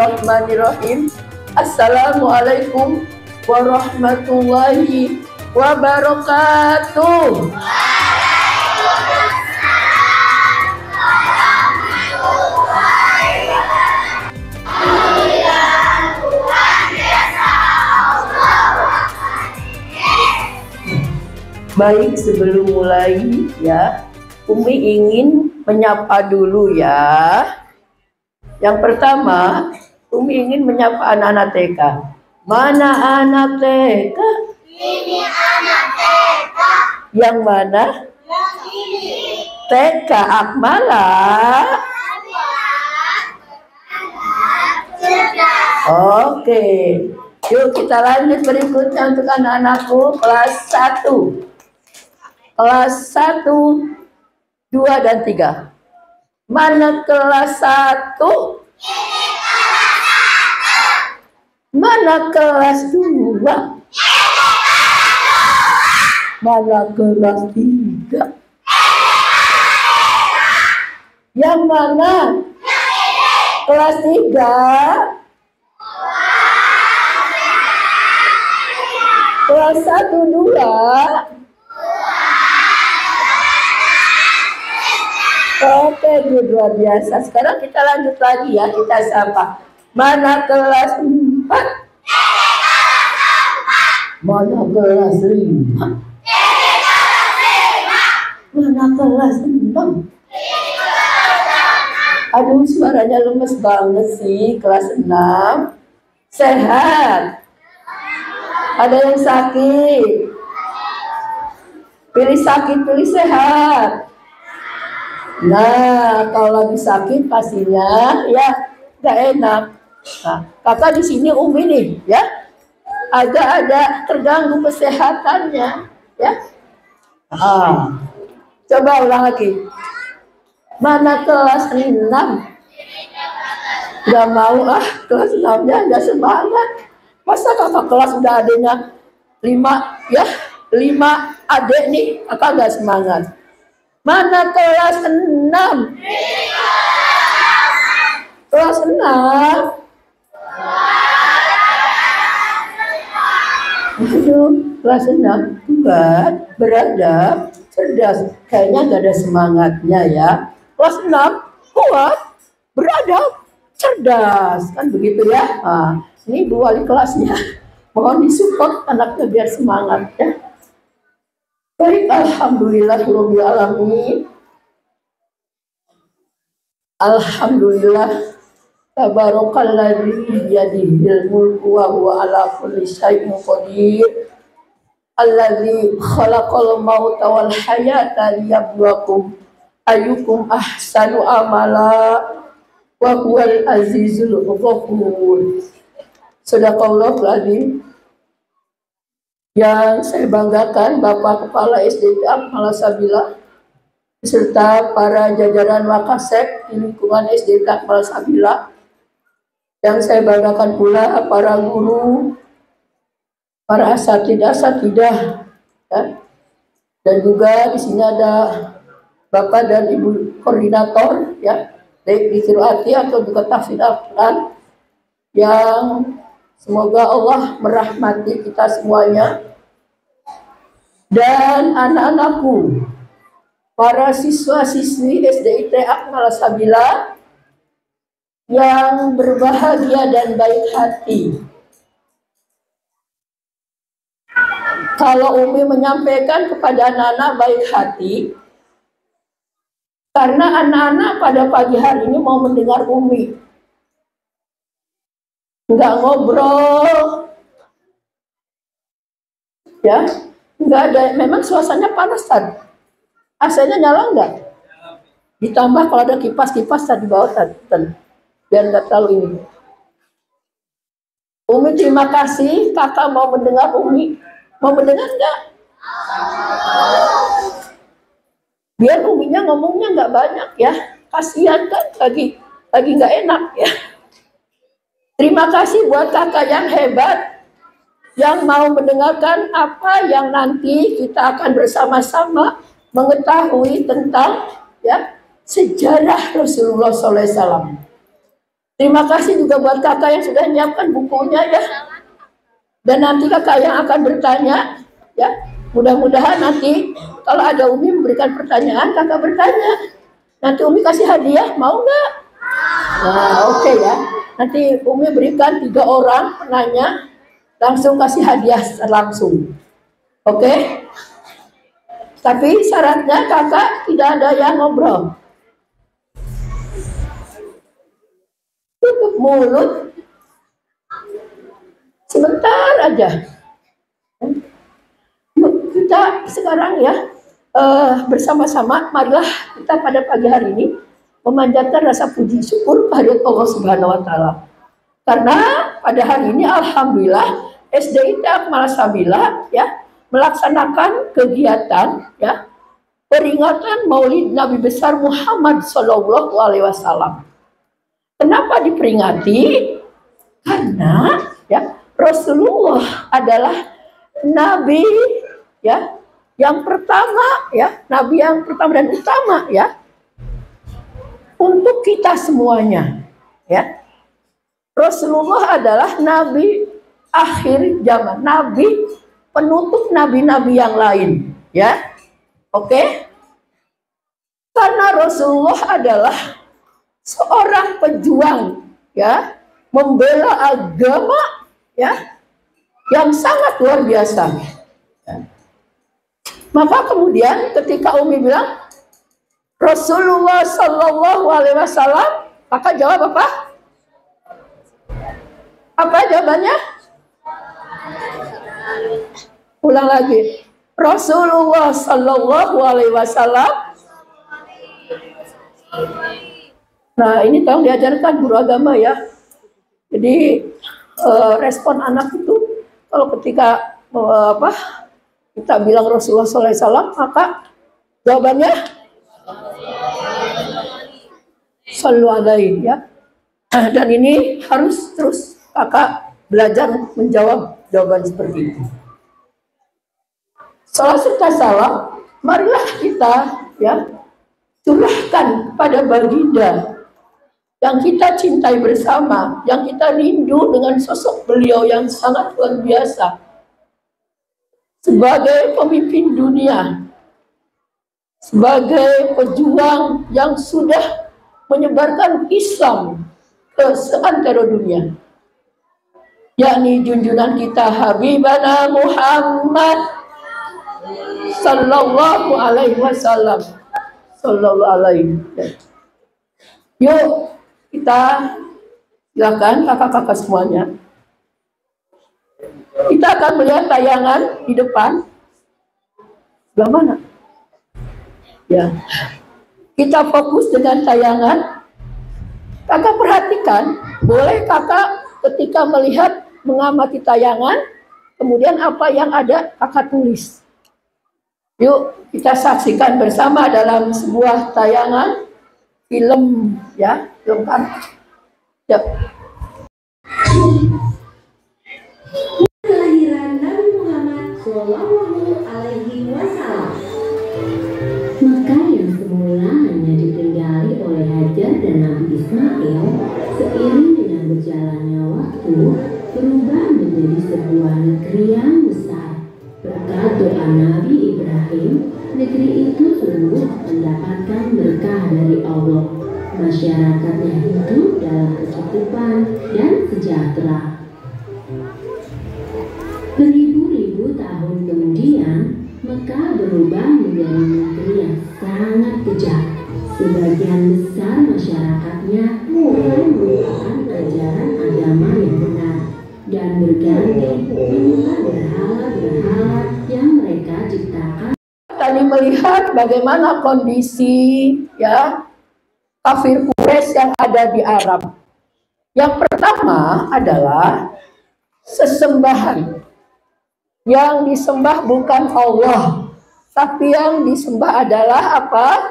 Bismillahirrahmanirrahim. Assalamualaikum warahmatullahi wabarakatuh. Baik, sebelum mulai ya, Umi ingin menyapa dulu ya. Yang pertama, Umi ingin menyapa anak-anak TK. Mana anak TK? Ini anak TK. Yang mana? Yang ini. TK Akmala. Oke, yuk kita lanjut berikutnya untuk anak-anakku kelas 1. Kelas 1, 2, dan 3. Mana kelas 1? Mana kelas 2? Mana kelas 3? Yang mana? Kelas 3? Kelas 1, 2? Oke, luar biasa. Sekarang kita lanjut lagi ya, kita sapa. Mana kelas 4? Mana kelas 5? Mana kelas 6? Aduh, suaranya lemes banget sih. Kelas 6. Sehat? Ada yang sakit? Pilih sakit, pilih sehat. Nah, kalau lagi sakit pastinya ya nggak enak. Nah, kakak di sini Umi nih ya, ada terganggu kesehatannya ya. Coba ulang lagi. Mana kelas 6? Gak mau kelas 6-nya nggak semangat. Masa kakak kelas udah adanya 5 ya, 5 adik nih, kakak nggak semangat. Mana kelas 6? Kelas 6? Aduh, kelas 6 buat beradab, cerdas. Kayaknya gak ada semangatnya ya. Kelas 6 kuat, beradab, cerdas. Kan begitu ya. Nah, ini Bu Wali kelasnya. Mohon disupport anaknya biar semangat ya. Baik, alhamdulillahirabbil alamin. Alhamdulillah, tabarakalladzi biyadihil mulku wa huwa ala kulli syai'in qadir. Alladzi khalaqal mauta wal hayata liyabluwakum ayyukum ahsanu amala wa huwal azizul ghafur. Sadaqallahul azim. Yang saya banggakan Bapak Kepala SD Akmala Sabila beserta para jajaran Wakasek di lingkungan SD Akmala Sabila. Yang saya banggakan pula para guru, para asatidah ya. Dan juga di sini ada Bapak dan Ibu koordinator ya, baik di Kiroati atau juga Tahfidz Al-Quran, yang semoga Allah merahmati kita semuanya. Dan anak-anakku, para siswa-siswi SDIT Akmala Sabila yang berbahagia dan baik hati. Kalau Umi menyampaikan kepada anak-anak baik hati, karena anak-anak pada pagi hari ini mau mendengar Umi. Nggak ngobrol. Ya. Enggak ada, memang suasananya panas tadi. AC-nya nyala enggak? Ditambah kalau ada kipas-kipas tadi bawah tadi, biar enggak terlalu ini. Umi terima kasih, kakak mau mendengar Umi. Mau mendengar enggak? Biar Uminya ngomongnya enggak banyak ya. Kasihan kan, lagi enggak enak ya. Terima kasih buat kakak yang hebat, yang mau mendengarkan apa yang nanti kita akan bersama-sama mengetahui tentang ya sejarah Rasulullah SAW. Terima kasih juga buat kakak yang sudah menyiapkan bukunya ya. Dan nanti kakak yang akan bertanya ya. Mudah-mudahan nanti kalau ada Umi memberikan pertanyaan, kakak bertanya. Nanti Umi kasih hadiah, mau nggak? Nah, oke ya. Nanti Umi berikan 3 orang penanya, langsung kasih hadiah langsung. Oke? Tapi syaratnya kakak tidak ada yang ngobrol. Tutup mulut. Sebentar aja. Kita sekarang ya bersama-sama, marilah kita pada pagi hari ini memanjatkan rasa puji syukur kehadirat Allah Subhanahu wa taala. Karena pada hari ini alhamdulillah SDIT Akmal Sabila ya melaksanakan kegiatan ya peringatan Maulid Nabi besar Muhammad Shallallahu alaihi wasallam. Kenapa diperingati? Karena ya Rasulullah adalah nabi ya yang pertama ya, nabi yang pertama dan utama ya untuk kita semuanya ya. Rasulullah adalah nabi akhir zaman, nabi penutup nabi-nabi yang lain ya. Oke? Karena Rasulullah adalah seorang pejuang ya, membela agama ya yang sangat luar biasa. Ya. Maka kemudian ketika Umi bilang Rasulullah Shallallahu alaihi wasallam, maka jawab apa? Apa jawabannya? Ulang lagi. Rasulullah Shallallahu alaihi wasallam. Nah, ini tolong diajarkan guru agama ya. Jadi respon anak itu kalau ketika kita bilang Rasulullah Shallallahu alaihi wasallam, maka jawabannya Sallu alaihi ya. Dan ini harus terus kakak belajar menjawab jawaban seperti itu. Salat serta salam, marilah kita ya curahkan kepada baginda yang kita cintai bersama, yang kita rindu dengan sosok beliau yang sangat luar biasa sebagai pemimpin dunia, sebagai pejuang yang sudah menyebarkan Islam ke seantero dunia, yakni junjungan kita Habibana Muhammad Sallallahu alaihi wasallam. Sallallahu alaihi. Yuk kita silakan kakak-kakak semuanya. Kita akan melihat tayangan di depan. Sebelah mana? Ya. Kita fokus dengan tayangan. Kakak perhatikan, boleh kakak ketika melihat mengamati tayangan, kemudian apa yang ada kakak tulis. Yuk kita saksikan bersama dalam sebuah tayangan film ya, film kan. Yuk. Kelahiran Nabi Muhammad Shallallahu alaihi wasallam. Mekah yang semula hanya ditinggali oleh Hajar dan Nabi Ismail, seiring dengan berjalannya waktu berubah menjadi sebuah negeri yang besar. Berkat doa Nabi Ibrahim, negeri itu tumbuh mendapatkan berkah dari Allah. Masyarakatnya hidup dalam kecukupan dan sejahtera. Beribu-ribu tahun kemudian, Mekah berubah menjadi negeri yang sangat kejam. Sebagian besar masyarakatnya mulai melupakan ajaran agama yang benar dan berganti menyembah berhala-berhala yang mereka ciptakan. Tadi melihat bagaimana kondisi ya kafir Quraisy yang ada di Arab. Yang pertama adalah sesembahan. Yang disembah bukan Allah, tapi yang disembah adalah apa?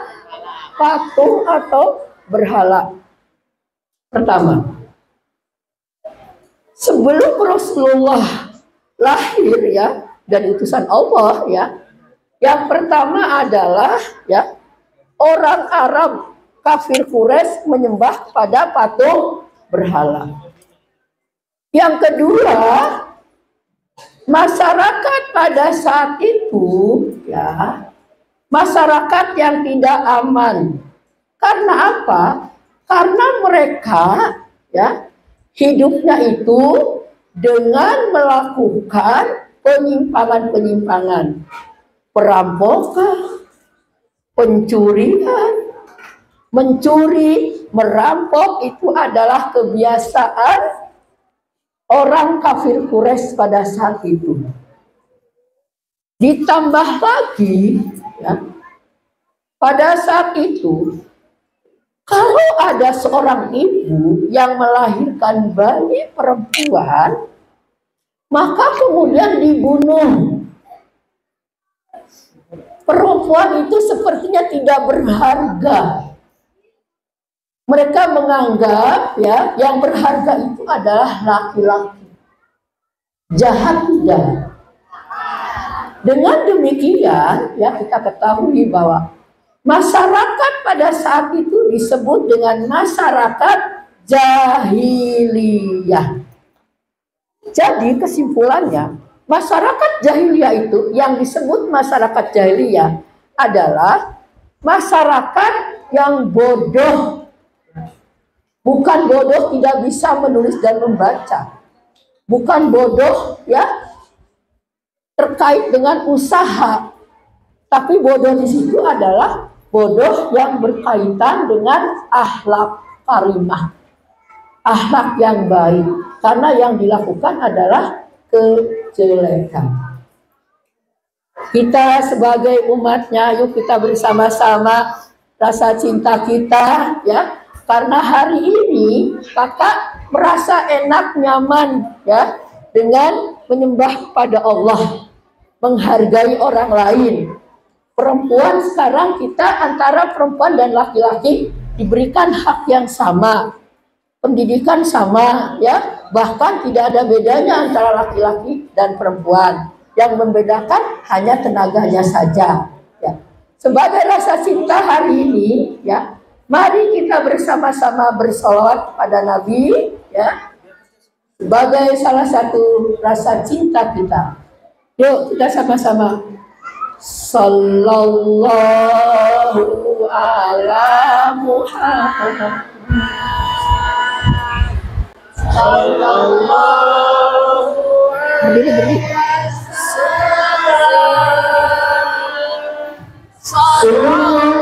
Patung atau berhala. Pertama, sebelum Rasulullah lahir ya dan utusan Allah ya, yang pertama adalah ya orang Arab kafir Quraisy menyembah pada patung berhala. Yang kedua, masyarakat pada saat itu ya, masyarakat yang tidak aman. Karena apa? Karena mereka ya hidupnya itu dengan melakukan penyimpangan-penyimpangan, perampokan, pencurian, mencuri, merampok itu adalah kebiasaan orang kafir Quraisy pada saat itu. Ditambah lagi ya, pada saat itu kalau ada seorang ibu yang melahirkan bayi perempuan, maka kemudian dibunuh. Perempuan itu sepertinya tidak berharga. Mereka menganggap ya yang berharga itu adalah laki-laki. Jahat tidak. Dengan demikian ya kita ketahui bahwa masyarakat pada saat itu disebut dengan masyarakat jahiliyah. Jadi kesimpulannya, masyarakat jahiliyah itu yang disebut masyarakat jahiliyah adalah masyarakat yang bodoh. Bukan bodoh tidak bisa menulis dan membaca. Bukan bodoh ya terkait dengan usaha. Tapi bodoh di situ adalah bodoh yang berkaitan dengan akhlak karimah, akhlak yang baik, karena yang dilakukan adalah kejelekan. Kita sebagai umatnya, yuk kita bersama-sama rasa cinta kita, ya, karena hari ini kakak merasa enak, nyaman, ya, dengan menyembah pada Allah, menghargai orang lain. Perempuan sekarang kita antara perempuan dan laki-laki diberikan hak yang sama, pendidikan sama, ya, bahkan tidak ada bedanya antara laki-laki dan perempuan. Yang membedakan hanya tenaganya saja. Ya. Sebagai rasa cinta hari ini, ya, mari kita bersama-sama bersolawat pada Nabi, ya, sebagai salah satu rasa cinta kita. Yuk kita sama-sama. Sallallahu ala Muhammad. Sallallahu berdiri. Sallallahu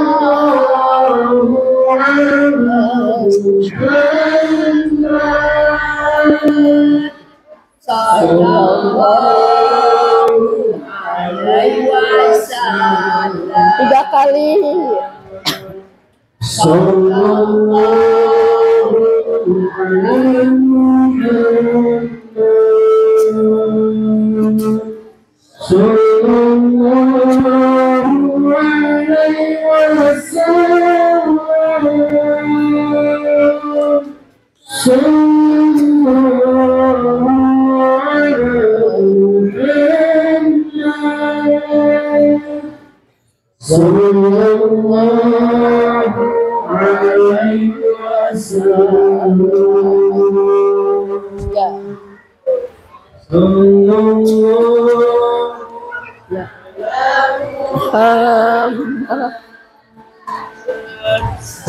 ala Muhammad. Sallallahu alaihi wasallam. 3 kali. Sallallahu alaihi wasallam. Sallallahu alaihi wasallam. Sallallahu alaihi wasallam. Ya.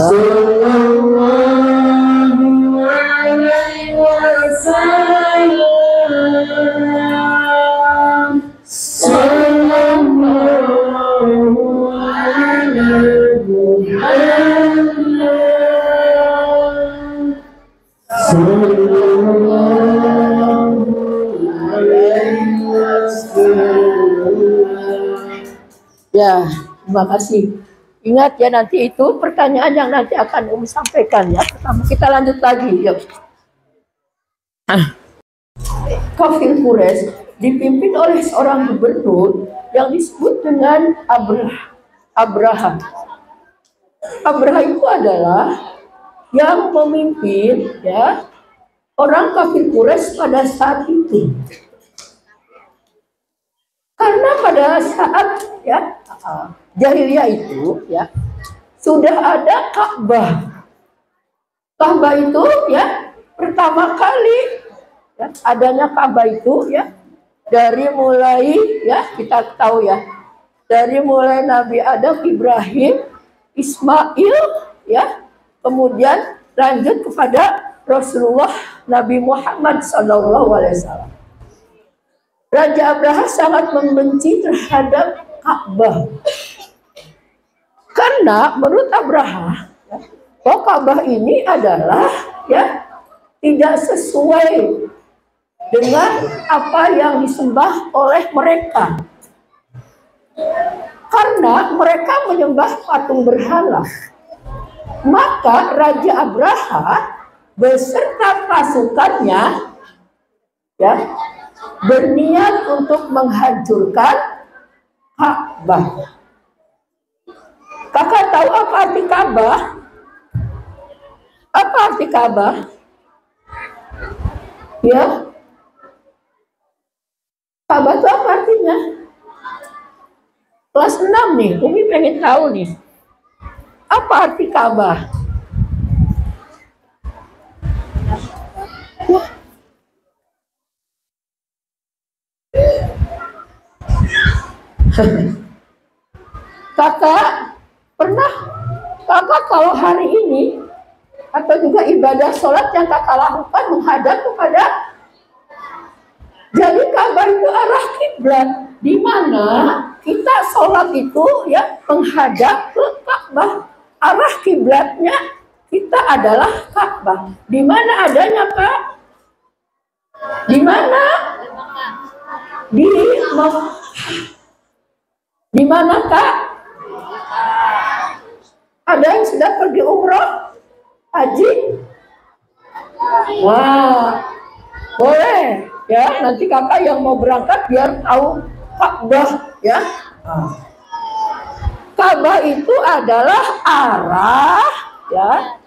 Sallallahu alaihi wasallam. Sallallahu alaihi wasallam. Ya, terima kasih. Ingat ya, nanti itu pertanyaan yang nanti akan sampaikan ya. Pertama kita lanjut lagi. Yuk. Kafir Quraisy dipimpin oleh seorang gubernur yang disebut dengan Abraha. Abraha itu adalah yang memimpin ya orang kafir Quraisy pada saat itu. Karena pada saat ya jahiliyah itu ya sudah ada Ka'bah. Ka'bah itu ya pertama kali ya, adanya Ka'bah itu ya dari mulai ya kita tahu ya dari mulai Nabi Adam, Ibrahim, Ismail ya kemudian lanjut kepada Rasulullah Nabi Muhammad SAW. Raja Abraha sangat membenci terhadap Ka'bah karena menurut Abraha ya, bahwa Ka'bah ini adalah ya tidak sesuai dengan apa yang disembah oleh mereka. Karena mereka menyembah patung berhala. Maka Raja Abraha beserta pasukannya ya berniat untuk menghancurkan Ka'bah. Kakak tahu apa arti Ka'bah? Apa arti Ka'bah? Ya, Ka'bah itu apa artinya? Kelas 6 nih, Umi pengen tahu nih. Apa arti Ka'bah? Kakak kalau hari ini atau juga ibadah sholat yang kakak lakukan menghadap kepada jadi Ka'bah itu arah kiblat di mana kita sholat itu ya menghadap ke Ka'bah, arah kiblatnya kita adalah Ka'bah. Di mana adanya Kak? Di mana? Di mana Kak? Ada yang sudah pergi umroh? Haji? Wah, boleh ya. Nanti kakak yang mau berangkat biar tahu Ka'bah ya. Ka'bah itu adalah arah ya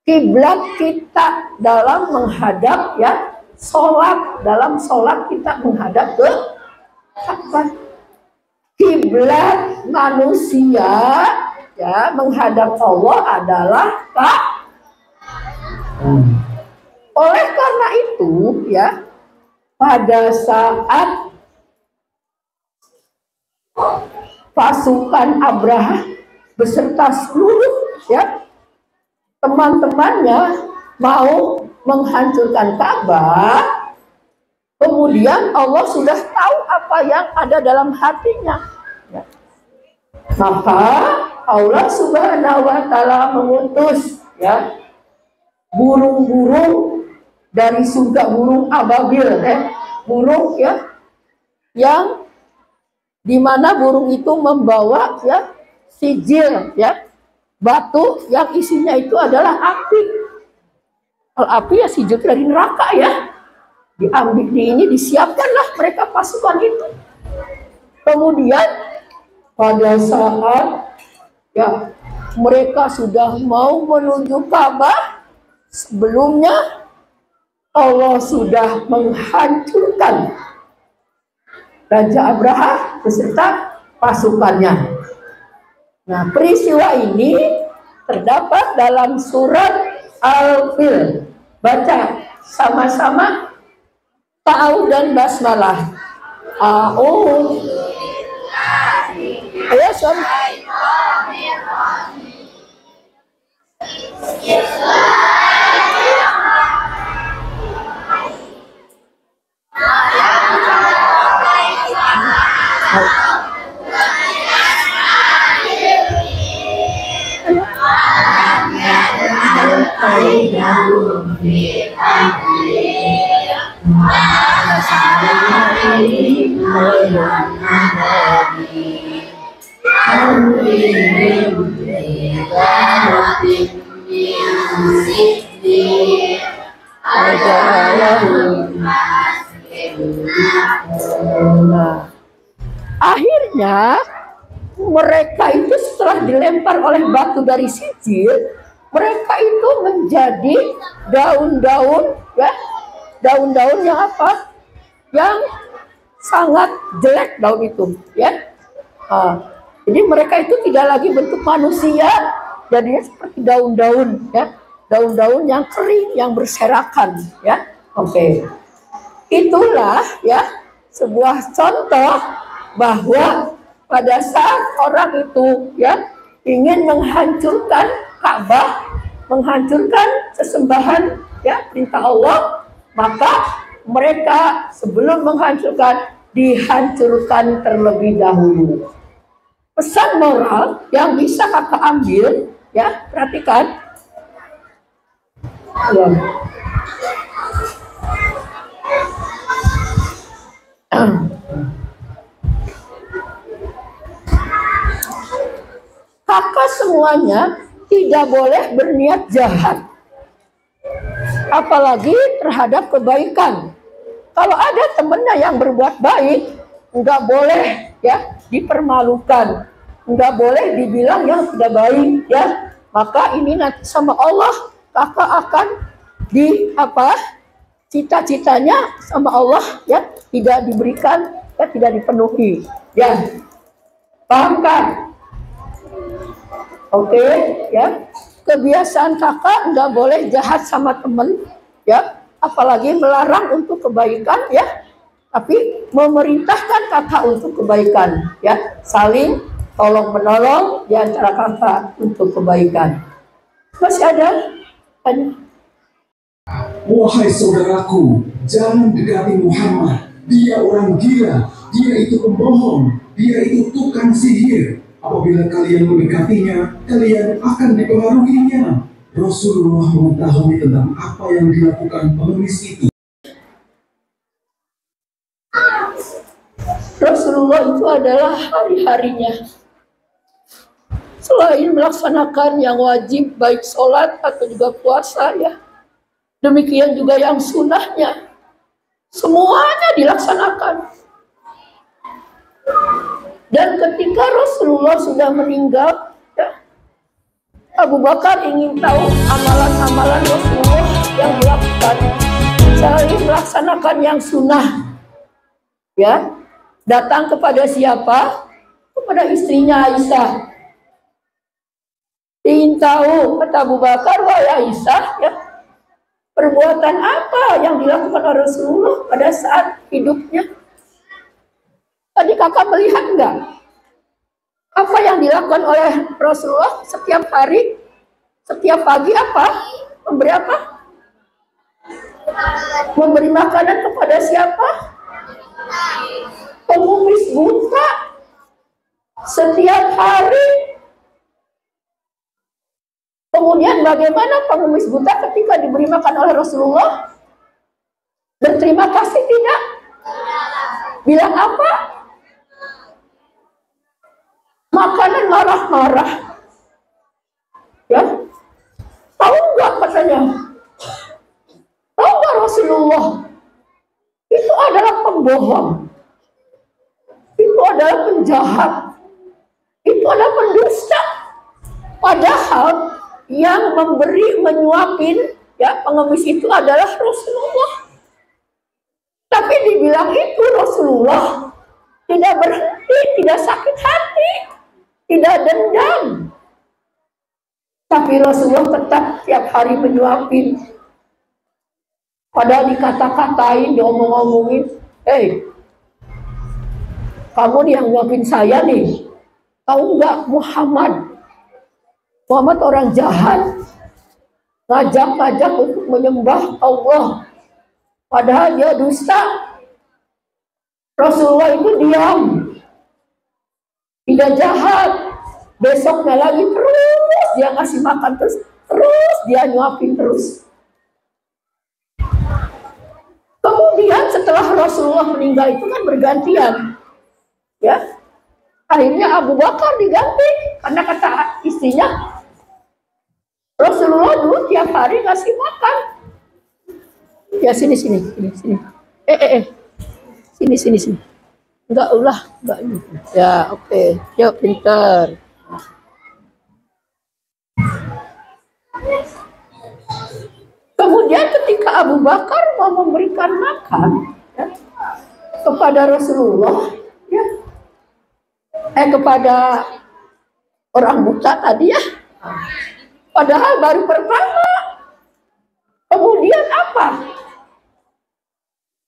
kiblat kita dalam menghadap ya sholat. Dalam sholat kita menghadap ke Ka'bah. Kiblat manusia ya menghadap Allah adalah Ka'bah. Oleh karena itu ya pada saat pasukan Abraha beserta seluruh ya teman-temannya mau menghancurkan Ka'bah, kemudian Allah sudah tahu apa yang ada dalam hatinya ya. Maka Allah Subhanahu wa Ta'ala mengutus ya burung-burung dari surga, burung ababil burung ya yang dimana burung itu membawa ya sijil ya batu yang isinya itu adalah api. Kalau api ya sijil dari neraka ya diambil disiapkanlah mereka pasukan itu. Kemudian pada saat ya mereka sudah mau menuju Ka'bah, sebelumnya Allah sudah menghancurkan Raja Abraha beserta pasukannya. Nah, peristiwa ini terdapat dalam surat Al-Fil. Baca sama-sama ta'awudz dan basmalah. Ayo sama. Akhirnya mereka itu setelah dilempar oleh batu dari sijil, mereka itu menjadi daun-daun ya, daun-daun yang apa? Yang sangat jelek daun itu ya. Jadi mereka itu tidak lagi bentuk manusia, jadinya seperti daun-daun ya. daun-daun yang kering, yang berserakan, ya. Oke. Itulah ya sebuah contoh bahwa pada saat orang itu ya ingin menghancurkan Ka'bah, menghancurkan sesembahan ya perintah Allah, maka mereka sebelum menghancurkan dihancurkan terlebih dahulu. Pesan moral yang bisa kakak ambil ya, perhatikan. Ya. Kakak semuanya tidak boleh berniat jahat, apalagi terhadap kebaikan. Kalau ada temennya yang berbuat baik, nggak boleh ya dipermalukan, nggak boleh dibilang yang tidak baik ya. Maka ini nanti sama Allah kakak akan di apa? Cita-citanya sama Allah ya tidak diberikan, ya tidak dipenuhi. Ya, paham kan? Oke, ya. Kebiasaan kakak nggak boleh jahat sama temen, ya. Apalagi melarang untuk kebaikan, ya. Tapi memerintahkan kakak untuk kebaikan, ya. Saling tolong menolong di antara kakak untuk kebaikan. Masih ada? Tanya. Wahai saudaraku, jangan dekati Muhammad. Dia orang gila, dia itu pembohong, dia itu tukang sihir. Apabila kalian mendekatinya, kalian akan dipengaruhinya. Rasulullah mengetahui tentang apa yang dilakukan pengemis itu. Rasulullah itu adalah hari-harinya. Selain melaksanakan yang wajib, baik sholat atau juga puasa ya. Demikian juga yang sunnahnya. Semuanya dilaksanakan. Dan ketika Rasulullah sudah meninggal, ya, Abu Bakar ingin tahu amalan-amalan Rasulullah yang dilakukan. Selain melaksanakan yang sunnah, ya, datang kepada siapa? Kepada istrinya Aisyah. Ingin tahu, kata Abu Bakar, wahai Aisyah, ya, perbuatan apa yang dilakukan oleh Rasulullah pada saat hidupnya? Tadi kakak melihat enggak? Apa yang dilakukan oleh Rasulullah setiap hari, setiap pagi apa? Memberi apa? Memberi makanan kepada siapa? Pengemis buta. Setiap hari. Kemudian bagaimana pengemis buta ketika diberi makan oleh Rasulullah? Berterima kasih tidak? Bilang apa? Makanan marah-marah. Ya. Tahu nggak katanya? Tahu nggak Rasulullah? Itu adalah pembohong. Itu adalah penjahat. Itu adalah pendusta. Padahal yang memberi, menyuapin ya pengemis itu adalah Rasulullah. Tapi dibilang itu Rasulullah tidak berhenti, tidak sakit hati, tidak dendam. Tapi Rasulullah tetap tiap hari menyuapin. Padahal dikata-katain, diomong-omongin, "Hei, kamu nih yang nyuapin saya nih. Tahu nggak Muhammad orang jahat, ngajak-ngajak untuk menyembah Allah. Padahal dia dusta." Rasulullah itu diam, tidak jahat. Besoknya lagi terus dia ngasih makan terus dia nyuapin terus. Kemudian setelah Rasulullah meninggal itu kan bergantian, ya. Akhirnya Abu Bakar diganti karena kata istrinya, Rasulullah dulu tiap hari ngasih makan. Ya sini. Sini. Enggak ini. Ya, oke. Ya, pintar. Kemudian ketika Abu Bakar mau memberikan makan ya, kepada Rasulullah, ya, kepada orang buta tadi ya. Padahal baru pertama Kemudian apa?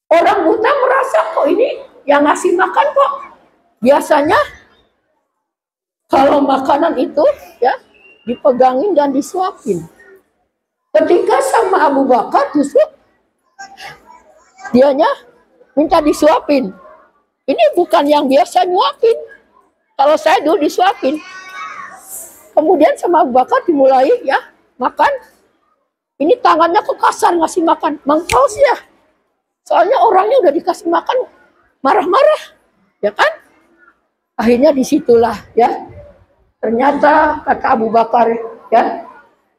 Orang buta merasa kok ini yang ngasih makan kok. Biasanya kalau makanan itu ya dipegangin dan disuapin. Ketika sama Abu Bakar justru dianya minta disuapin. Ini bukan yang biasa nyuapin. Kalau saya dulu disuapin. Kemudian sama Abu Bakar dimulai ya makan. Ini tangannya kok kasar ngasih makan. Mangkos ya. Soalnya orangnya udah dikasih makan marah-marah. Ya kan? Akhirnya disitulah ya. Ternyata kata Abu Bakar ya.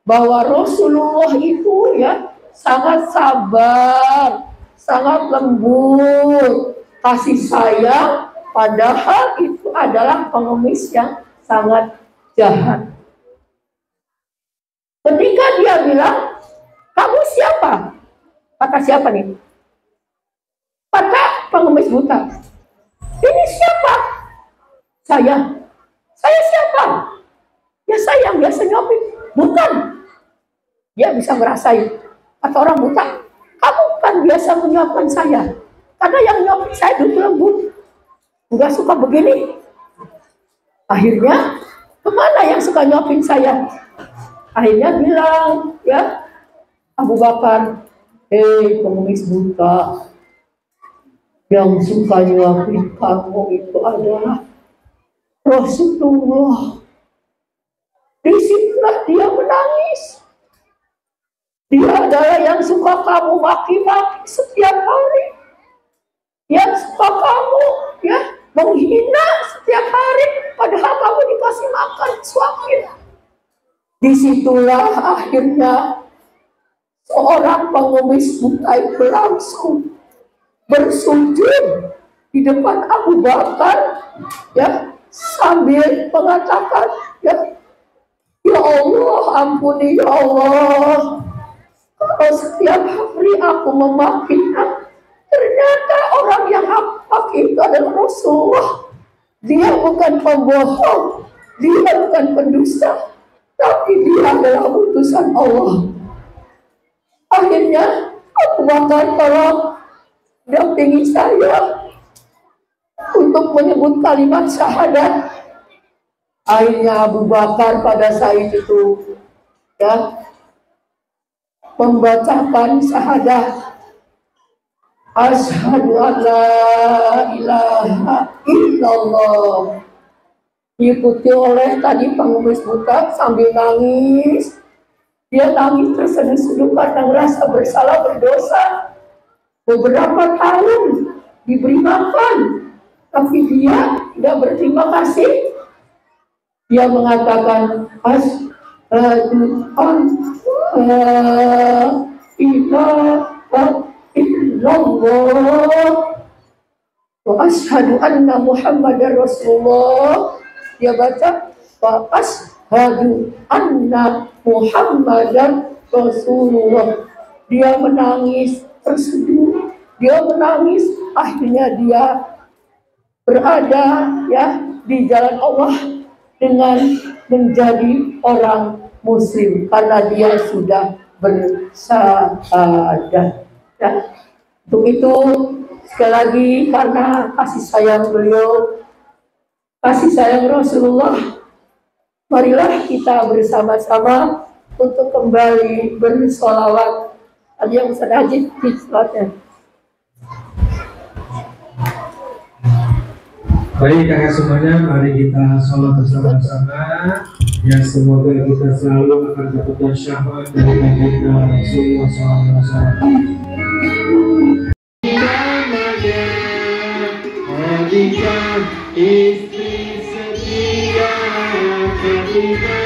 Bahwa Rasulullah itu ya sangat sabar. Sangat lembut. Kasih sayang. Padahal itu adalah pengemis yang sangat jahat. Ketika dia bilang, kamu siapa? Kata siapa nih? Kata pengemis buta. Ini siapa? Saya. Saya siapa? Ya saya yang biasa nyopin. Bukan. Dia bisa ngerasain. Kata orang buta, kamu kan biasa menyuapkan saya. Karena yang nyopin saya dulu lembut. Enggak suka begini. Akhirnya, kemana yang suka nyopin saya? Akhirnya bilang, ya, Abu Bakar, hei pengemis buta, yang suka nyuapin kamu itu adalah Rasulullah. Disitulah dia menangis. Dia adalah yang suka kamu maki-maki setiap hari. Yang suka kamu, ya, menghina setiap hari, padahal kamu dikasih makan, suapin. Disitulah akhirnya seorang pengemis buta itu langsung bersujud di depan Abu Bakar, ya, sambil mengatakan, ya Allah, ampuni ya Allah, kalau setiap hari aku memakinya, ternyata orang yang aku itu adalah Rasulullah. Dia bukan pembohong, dia bukan pendusta, tapi dia adalah utusan Allah. Akhirnya Abu Bakar tolong dampingi saya untuk menyebut kalimat syahadat. Akhirnya Abu Bakar pada saat itu ya membacakan syahadat. Asyhadu an la ilaha illallah. Diikuti oleh tadi pengemis buta sambil nangis. Dia nangis terseduh-seduh karena merasa bersalah berdosa. Beberapa tahun diberi makan, tapi dia tidak berterima kasih. Dia mengatakan asyhadu an la ilaha illallah wa asyhadu anna Muhammadar Rasulullah. Dia baca wa asyhadu anna Muhammadar Rasulullah. Dia menangis terseduh, dia menangis, akhirnya dia berada ya di jalan Allah dengan menjadi orang muslim karena dia sudah bersyahadat. Ya. Untuk itu sekali lagi karena kasih sayang beliau, kasih sayang Rasulullah, marilah kita bersama-sama untuk kembali bersolawat. Ada yang Ustaz Haji di sholatnya. Baik kakak semuanya, mari kita sholat bersama-sama. Ya semoga kita selalu akan dapatkan syafaat dari baginda Rasulullah SAW. Istri setia ketika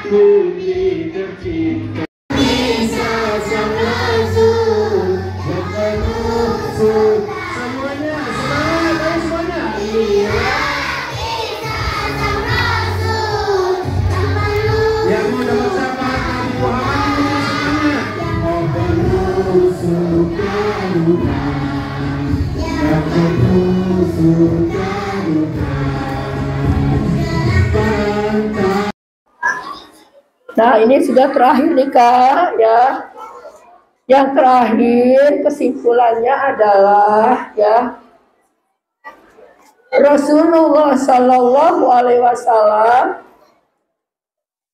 kunci tercinta bisa sang Rasul semuanya semuanya yang mau dapat syafaat Nabi Muhammad itu semuanya Nah ini sudah terakhir nih Kak ya. Yang terakhir kesimpulannya adalah ya, Rasulullah Shallallahu Alaihi Wasallam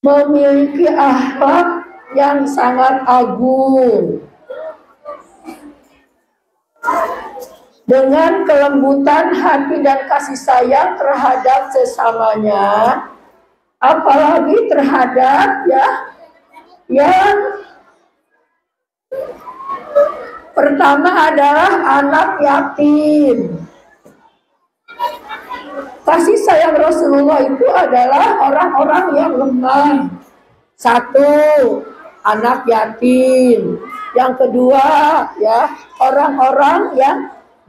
memiliki akhlak yang sangat agung. Dengan kelembutan hati dan kasih sayang terhadap sesamanya, apalagi terhadap ya yang pertama adalah anak yatim. Kasih sayang Rasulullah itu adalah orang-orang yang lemah. Satu, anak yatim. Yang kedua, ya, orang-orang yang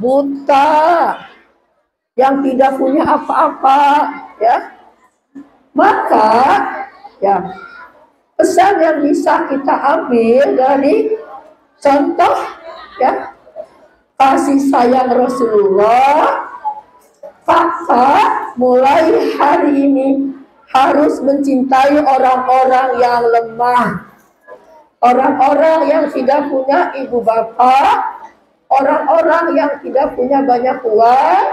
buta, yang tidak punya apa-apa, ya. Maka, ya, pesan yang bisa kita ambil dari contoh, ya, kasih sayang Rasulullah, Kakak mulai hari ini harus mencintai orang-orang yang lemah, orang-orang yang tidak punya ibu bapak, orang-orang yang tidak punya banyak uang,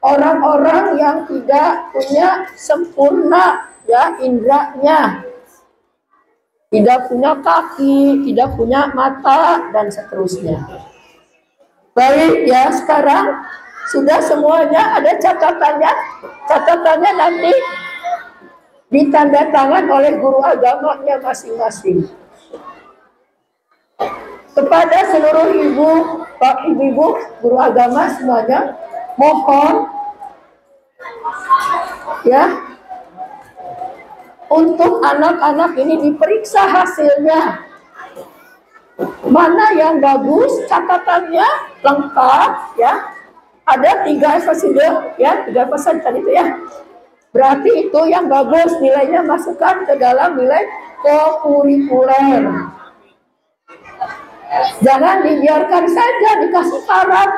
orang-orang yang tidak punya sempurna ya indranya, tidak punya kaki, tidak punya mata, dan seterusnya. Baik ya, sekarang sudah semuanya ada catatannya. Catatannya nanti ditanda tangan oleh guru agamanya masing-masing. Kepada seluruh ibu, pak ibu-ibu, guru agama semuanya, mohon ya untuk anak-anak ini diperiksa hasilnya. Mana yang bagus, catatannya lengkap ya. Ada 3 episode ya, 3 episode tadi itu ya. Berarti itu yang bagus, nilainya masukkan ke dalam nilai kokurikuler. Jangan dibiarkan saja, dikasih syarat,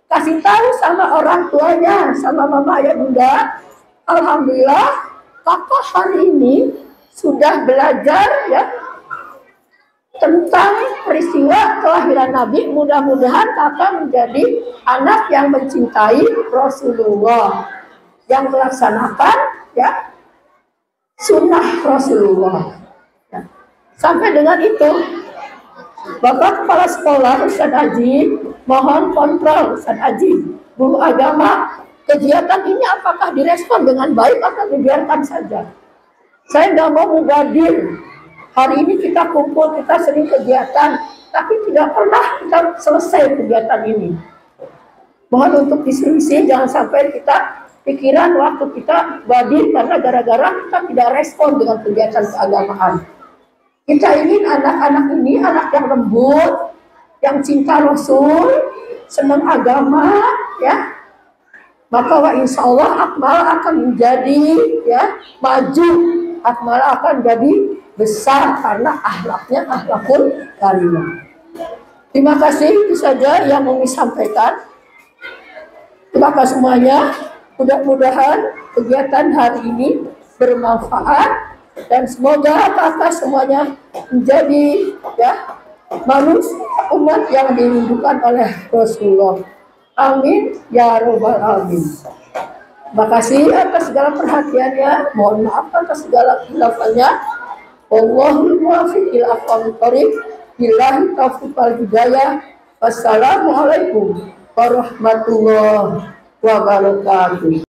kasih tahu sama orang tuanya, sama mama ya bunda. Alhamdulillah, kakak hari ini sudah belajar ya tentang peristiwa kelahiran Nabi. Mudah-mudahan kakak menjadi anak yang mencintai Rasulullah, yang melaksanakan ya sunnah Rasulullah. Ya. Sampai dengan itu, Bapak Kepala Sekolah Ustadz Aji, mohon kontrol Ustadz Aji, guru agama, kegiatan ini apakah direspon dengan baik atau dibiarkan saja? Saya nggak mau mubadir. Hari ini kita kumpul, kita sering kegiatan, tapi tidak pernah kita selesai kegiatan ini. Mohon untuk diselisih, jangan sampai kita pikiran waktu kita mubadir karena gara-gara kita tidak respon dengan kegiatan keagamaan. Kita ingin anak-anak ini anak yang lembut, yang cinta Rasul, senang agama, ya. Maka insya Allah Akmal akan menjadi ya maju, Akmal akan jadi besar karena akhlaknya akhlakul karimah. Terima kasih, itu saja yang mau disampaikan. Terima kasih semuanya. Mudah-mudahan kegiatan hari ini bermanfaat. Dan semoga kakak semuanya menjadi ya manusia umat yang dirindukan oleh Rasulullah. Amin ya robbal alamin. Terima kasih atas segala perhatiannya. Mohon maaf atas segala khilafahnya. Wallahul muwaffiq ila aqwamit thoriq. Billahi taufiq wal hidayah. Wassalamualaikum warahmatullahi wabarakatuh.